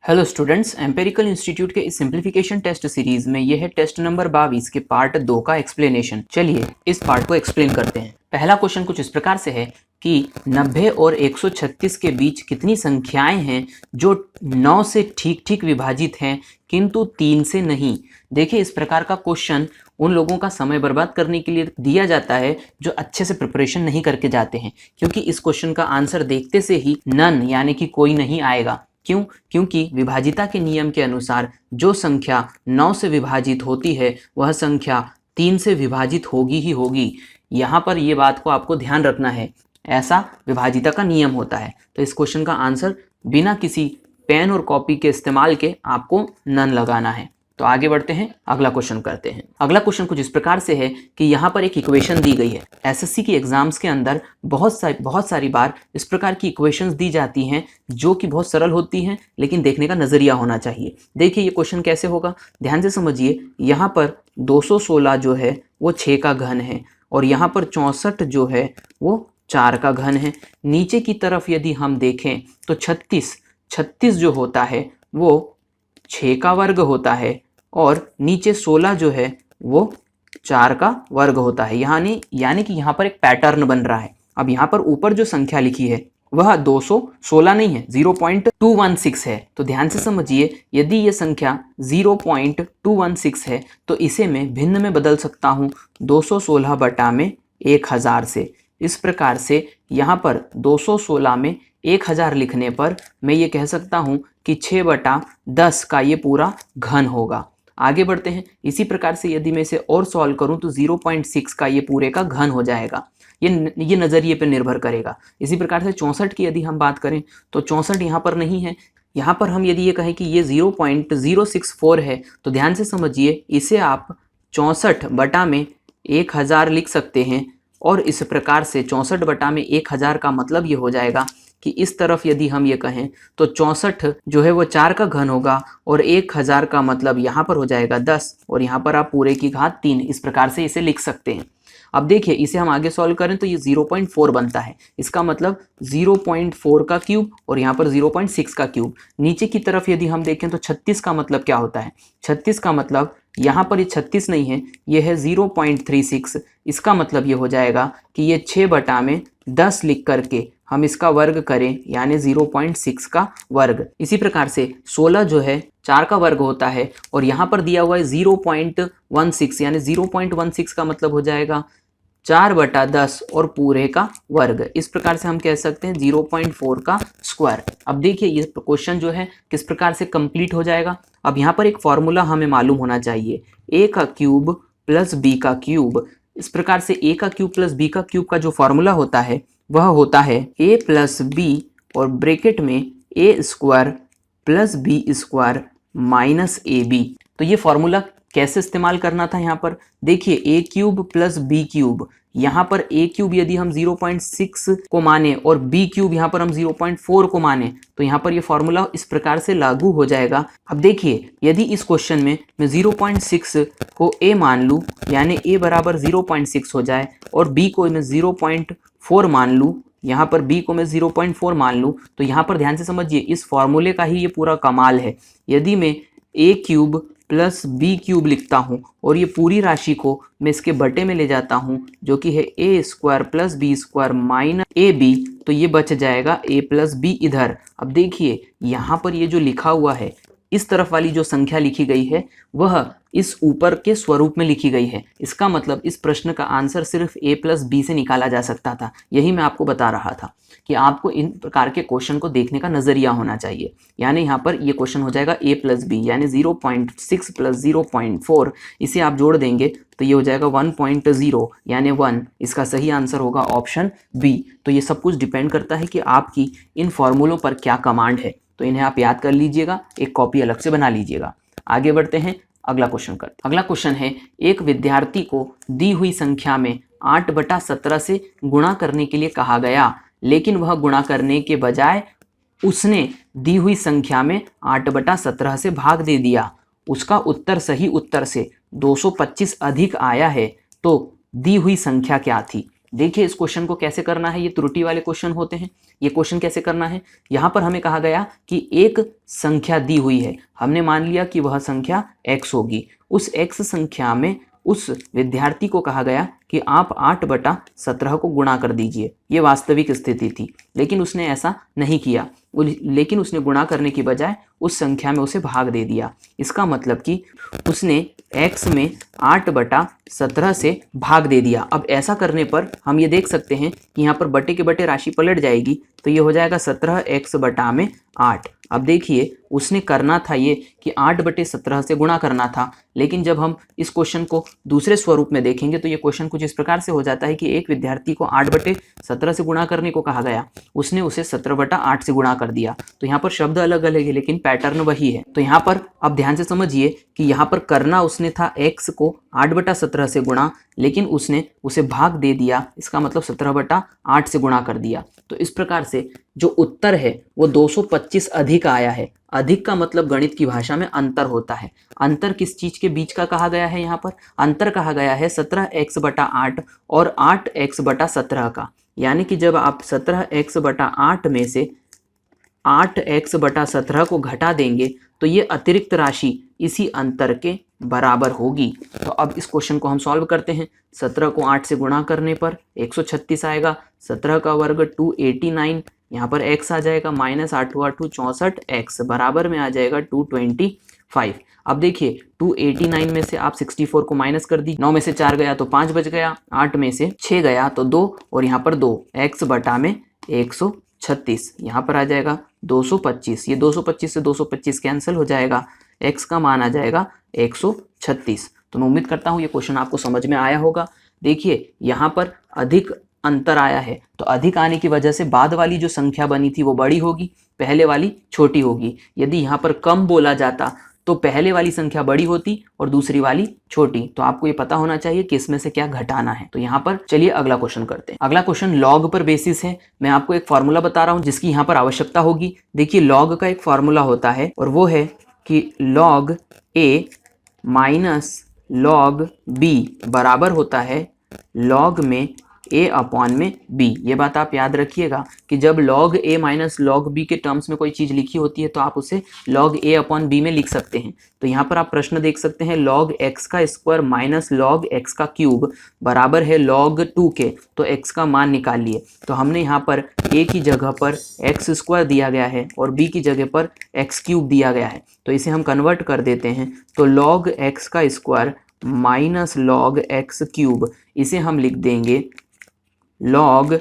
Hello students, empirical institute के इस simplification test series में यह है टेस्ट नंबर 22 के पार्ट 2 का एक्सप्लेनेशन। चलिए इस पार्ट को एक्सप्लेन करते हैं। पहला क्वेश्चन कुछ इस प्रकार से है कि 90 और 136 के बीच कितनी संख्याएं हैं जो 9 से ठीक ठीक विभाजित हैं किंतु 3 से नहीं। देखिए, इस प्रकार का क्वेश्चन उन लोगों का समय बर्बाद करने के लिए दिया जाता है जो अच्छे से प्रिपरेशन नहीं करके जाते हैं, क्योंकि इस क्वेश्चन का आंसर देखते से ही नन यानी कि कोई नहीं आएगा। क्यों? क्योंकि विभाजिता के नियम के अनुसार जो संख्या 9 से विभाजित होती है वह संख्या 3 से विभाजित होगी ही होगी। यहाँ पर ये बात को आपको ध्यान रखना है, ऐसा विभाजिता का नियम होता है। तो इस क्वेश्चन का आंसर बिना किसी पेन और कॉपी के इस्तेमाल के आपको नन लगाना है। तो आगे बढ़ते हैं, अगला क्वेश्चन करते हैं। अगला क्वेश्चन कुछ इस प्रकार से है कि यहाँ पर एक इक्वेशन दी गई है। एसएससी की एग्जाम्स के अंदर बहुत सारी बार इस प्रकार की इक्वेशंस दी जाती हैं जो कि बहुत सरल होती हैं, लेकिन देखने का नजरिया होना चाहिए। देखिए ये क्वेश्चन कैसे होगा, ध्यान से समझिए। यहाँ पर 216 जो है वो 6 का घन है और यहाँ पर 64 जो है वो 4 का घन है। नीचे की तरफ यदि हम देखें तो 36 जो होता है वो 6 का वर्ग होता है और नीचे 16 जो है वो 4 का वर्ग होता है। यानी कि यहाँ पर एक पैटर्न बन रहा है। अब यहाँ पर ऊपर जो संख्या लिखी है वह 216 नहीं है, 0.216 है। तो ध्यान से समझिए, यदि ये संख्या 0.216 है तो इसे मैं भिन्न में बदल सकता हूँ 216 बटा में 1000 से। इस प्रकार से यहाँ पर 216 में 1000 लिखने पर मैं ये कह सकता हूँ कि 6/10 का ये पूरा घन होगा। आगे बढ़ते हैं। इसी प्रकार से यदि मैं इसे और सॉल्व करूं तो 0.6 का ये पूरे का घन हो जाएगा। ये नज़रिए पर निर्भर करेगा। इसी प्रकार से 64 की यदि हम बात करें तो 64 यहाँ पर नहीं है। यहाँ पर हम यदि ये कहें कि ये 0.064 है तो ध्यान से समझिए, इसे आप 64 बटा में 1000 लिख सकते हैं। और इस प्रकार से 64 बटा में 1000 का मतलब ये हो जाएगा कि इस तरफ यदि हम ये कहें तो 64 जो है वो 4 का घन होगा और 1000 का मतलब यहाँ पर हो जाएगा 10 और यहाँ पर आप पूरे की घात 3। इस प्रकार से इसे लिख सकते हैं। अब देखिए, इसे हम आगे सॉल्व करें तो ये 0.4 बनता है। इसका मतलब 0.4 का क्यूब और यहाँ पर 0.6 का क्यूब। नीचे की तरफ यदि हम देखें तो 36 का मतलब क्या होता है? 36 का मतलब यहाँ पर ये 36 नहीं है, ये है 0.36। इसका मतलब ये हो जाएगा कि ये 6 बटा में 10 लिख करके हम इसका वर्ग करें यानी 0.6 का वर्ग। इसी प्रकार से 16 जो है 4 का वर्ग होता है और यहाँ पर दिया हुआ है 0.16 यानी 0.16 का मतलब हो जाएगा 4/10 और पूरे का वर्ग। इस प्रकार से हम कह सकते हैं 0.4 का स्क्वायर। अब देखिए ये क्वेश्चन जो है किस प्रकार से कंप्लीट हो जाएगा। अब यहाँ पर एक फॉर्मूला हमें मालूम होना चाहिए, a का क्यूब प्लस b का क्यूब। इस प्रकार से a का क्यूब प्लस b का क्यूब का जो फॉर्मूला होता है वह होता है a प्लस b और ब्रैकेट में a square plus b square minus ab। तो ये फॉर्मूला कैसे इस्तेमाल करना था? यहाँ पर देखिए a cube plus b cube, यहाँ पर a क्यूब यदि हम 0.6 को माने और b क्यूब यहाँ पर हम 0.4 को माने तो यहाँ पर ये फॉर्मूला इस प्रकार से लागू हो जाएगा। अब देखिए, यदि इस क्वेश्चन में मैं 0.6 को a मान लूँ यानी a बराबर 0.6 हो जाए और b को मैं 0.4 मान लूँ, यहाँ पर b को मैं 0.4 मान लूँ, तो यहाँ पर ध्यान से समझिए इस फॉर्मूले का ही ये पूरा कमाल है। यदि मैं a cube plus B cube लिखता हूँ और ये पूरी राशि को मैं इसके बटे में ले जाता हूँ जो कि है A square plus B square minus A B, तो ये बच जाएगा a प्लस बी इधर। अब देखिए यहाँ पर ये जो लिखा हुआ है, इस तरफ वाली जो संख्या लिखी गई है वह इस ऊपर के स्वरूप में लिखी गई है। इसका मतलब इस प्रश्न का आंसर सिर्फ a प्लस बी से निकाला जा सकता था। यही मैं आपको बता रहा था कि आपको इन प्रकार के क्वेश्चन को देखने का नजरिया होना चाहिए। यानी यहाँ पर ये क्वेश्चन हो जाएगा a प्लस बी यानी 0.6 प्लस 0.4, इसे आप जोड़ देंगे तो ये हो जाएगा 1.0 यानी 1। इसका सही आंसर होगा ऑप्शन बी। तो ये सब कुछ डिपेंड करता है कि आपकी इन फॉर्मूलों पर क्या कमांड है, तो इन्हें आप याद कर लीजिएगा, एक कॉपी अलग से बना लीजिएगा। आगे बढ़ते हैं, अगला क्वेश्चन करते हैं। अगला क्वेश्चन है, एक विद्यार्थी को दी हुई संख्या में 8/17 से गुणा करने के लिए कहा गया, लेकिन वह गुणा करने के बजाय उसने दी हुई संख्या में 8/17 से भाग दे दिया। उसका उत्तर सही उत्तर से 225 अधिक आया है, तो दी हुई संख्या क्या थी? देखिए इस क्वेश्चन को कैसे करना है, ये त्रुटि वाले क्वेश्चन होते हैं। ये क्वेश्चन कैसे करना है, यहाँ पर हमें कहा गया कि एक संख्या दी हुई है, हमने मान लिया कि वह संख्या x होगी। उस x संख्या में उस विद्यार्थी को कहा गया कि आप 8/17 को गुणा कर दीजिए। ये वास्तविक स्थिति थी, लेकिन उसने ऐसा नहीं किया, लेकिन उसने गुणा करने की बजाय उस संख्या में उसे भाग दे दिया। इसका मतलब कि उसने x में 8/17 से भाग दे दिया। अब ऐसा करने पर हम ये देख सकते हैं कि यहाँ पर बटे के बटे राशि पलट जाएगी, तो ये हो जाएगा 17x/8। अब देखिए उसने करना था ये कि 8/17 से गुणा करना था, लेकिन जब हम इस क्वेश्चन को दूसरे स्वरूप में देखेंगे तो ये क्वेश्चन कुछ इस प्रकार से हो जाता है कि एक विद्यार्थी को 8/17 से गुणा करने को कहा गया, उसने उसे 17/8 से गुणा कर दिया। तो यहाँ पर शब्द अलग अलग है लेकिन पैटर्न वही है। तो यहाँ पर अब ध्यान से समझिए कि यहाँ पर करना उसने था x को 8/17 से गुणा, लेकिन उसने उसे भाग दे दिया, इसका मतलब 17/8 से गुणा कर दिया। तो इस प्रकार से जो उत्तर है वो 225 अधिक आया है। अधिक का मतलब गणित की भाषा में अंतर होता है। अंतर किस चीज के बीच का कहा गया है, यहाँ पर अंतर कहा गया है 17x/8 और 8x/17 का। यानी कि जब आप 17x/8 में से 8x/17 को घटा देंगे तो ये अतिरिक्त राशि इसी अंतर के बराबर होगी। तो अब इस क्वेश्चन को हम सॉल्व करते हैं। 17 को 8 से गुणा करने पर 136 आएगा, 17 का वर्ग 289, यहाँ पर x आ जाएगा -8 × 8 = 64x बराबर में आ जाएगा 225। अब देखिए 289 में से आप 64 को माइनस कर दी, 9 में से 4 गया तो 5 बच गया, 8 में से 6 गया तो 2 और यहाँ पर 2, x बटा में 136, यहाँ पर आ जाएगा 225। ये 225 से 225 कैंसिल हो जाएगा, x का मान आ जाएगा 136। तो मैं उम्मीद करता हूँ ये क्वेश्चन आपको समझ में आया होगा। देखिए यहाँ पर अधिक अंतर आया है, तो अधिक आने की वजह से बाद वाली जो संख्या बनी थी वो बड़ी होगी, पहले वाली छोटी होगी। यदि यहाँ पर कम बोला जाता तो पहले वाली संख्या बड़ी होती और दूसरी वाली छोटी। तो आपको ये पता होना चाहिए कि इसमें से क्या घटाना है। तो यहाँ पर चलिए अगला क्वेश्चन करते हैं। अगला क्वेश्चन लॉग पर बेसिस है। मैं आपको एक फॉर्मूला बता रहा हूँ जिसकी यहाँ पर आवश्यकता होगी। देखिए लॉग का एक फॉर्मूला होता है और वो है कि log a minus log b बराबर होता है log में a/b। ये बात आप याद रखिएगा कि जब log a minus log b के टर्म्स में कोई चीज़ लिखी होती है तो आप उसे log a/b में लिख सकते हैं। तो यहाँ पर आप प्रश्न देख सकते हैं log x का स्क्वायर माइनस log x का क्यूब बराबर है log 2 के। तो x का मान निकालिए। तो हमने यहाँ पर a की जगह पर x² दिया गया है और b की जगह पर x³ दिया गया है, तो इसे हम कन्वर्ट कर देते हैं। तो log x का स्क्वायर माइनस log x³, इसे हम लिख देंगे log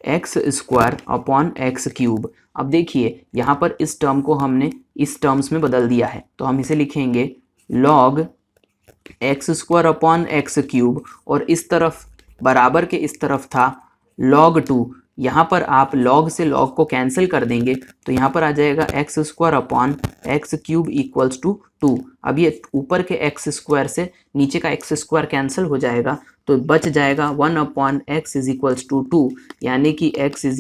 x² अब देखिए यहाँ पर इस टर्म को हमने इस टर्म्स में बदल दिया है, तो हम इसे लिखेंगे log x² और इस तरफ बराबर के इस तरफ था log 2। यहाँ पर आप log से log को कैंसिल कर देंगे तो यहाँ पर आ जाएगा x² x³ = 2। अब ये ऊपर के x² से नीचे का x² कैंसिल हो जाएगा तो बच जाएगा 1/x = 2, यानी कि x =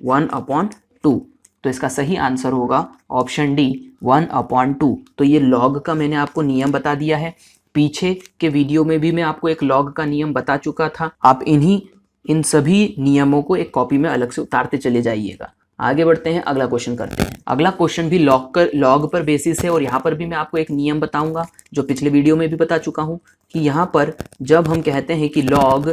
1/2। तो इसका सही आंसर होगा ऑप्शन डी 1/2। तो ये लॉग का मैंने आपको नियम बता दिया है। पीछे के वीडियो में भी मैं आपको एक लॉग का नियम बता चुका था। आप इन सभी नियमों को एक कॉपी में अलग से उतारते चले जाइएगा। आगे बढ़ते हैं, अगला क्वेश्चन करते हैं। अगला क्वेश्चन भी लॉग पर बेसिस है और यहाँ पर भी मैं आपको एक नियम बताऊंगा जो पिछले वीडियो में भी बता चुका हूँ कि यहाँ पर जब हम कहते हैं कि log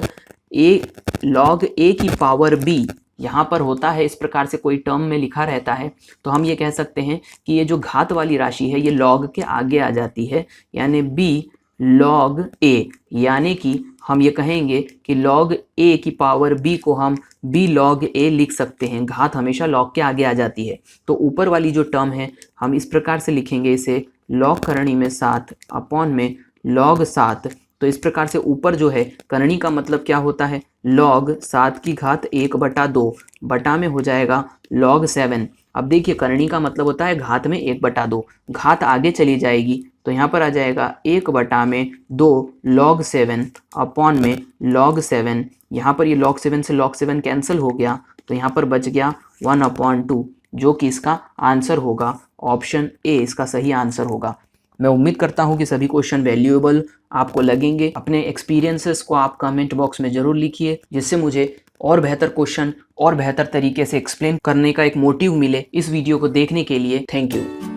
a की पावर b यहाँ पर होता है इस प्रकार से कोई टर्म में लिखा रहता है, तो हम ये कह सकते हैं कि ये जो घात वाली राशि है ये log के आगे आ जाती है, यानी b log a, यानी कि हम ये कहेंगे कि log a की पावर b को हम b log a लिख सकते हैं। घात हमेशा log के आगे आ जाती है। तो ऊपर वाली जो टर्म है हम इस प्रकार से लिखेंगे इसे log करणी में 7 अपॉन में log 7। तो इस प्रकार से ऊपर जो है करणी का मतलब क्या होता है, log 7 की घात 1/2 बटा में हो जाएगा log 7। अब देखिए करणी का मतलब होता है घात में 1/2, घात आगे चली जाएगी तो यहाँ पर आ जाएगा 1/2 log 7 अपॉन में log 7। यहाँ पर ये log 7 से log 7 कैंसिल हो गया तो यहाँ पर बच गया 1/2, जो कि इसका आंसर होगा ऑप्शन ए, इसका सही आंसर होगा। मैं उम्मीद करता हूँ कि सभी क्वेश्चन वैल्यूएबल आपको लगेंगे। अपने एक्सपीरियंसेस को आप कमेंट बॉक्स में ज़रूर लिखिए, जिससे मुझे और बेहतर क्वेश्चन और बेहतर तरीके से एक्सप्लेन करने का एक मोटिव मिले। इस वीडियो को देखने के लिए थैंक यू।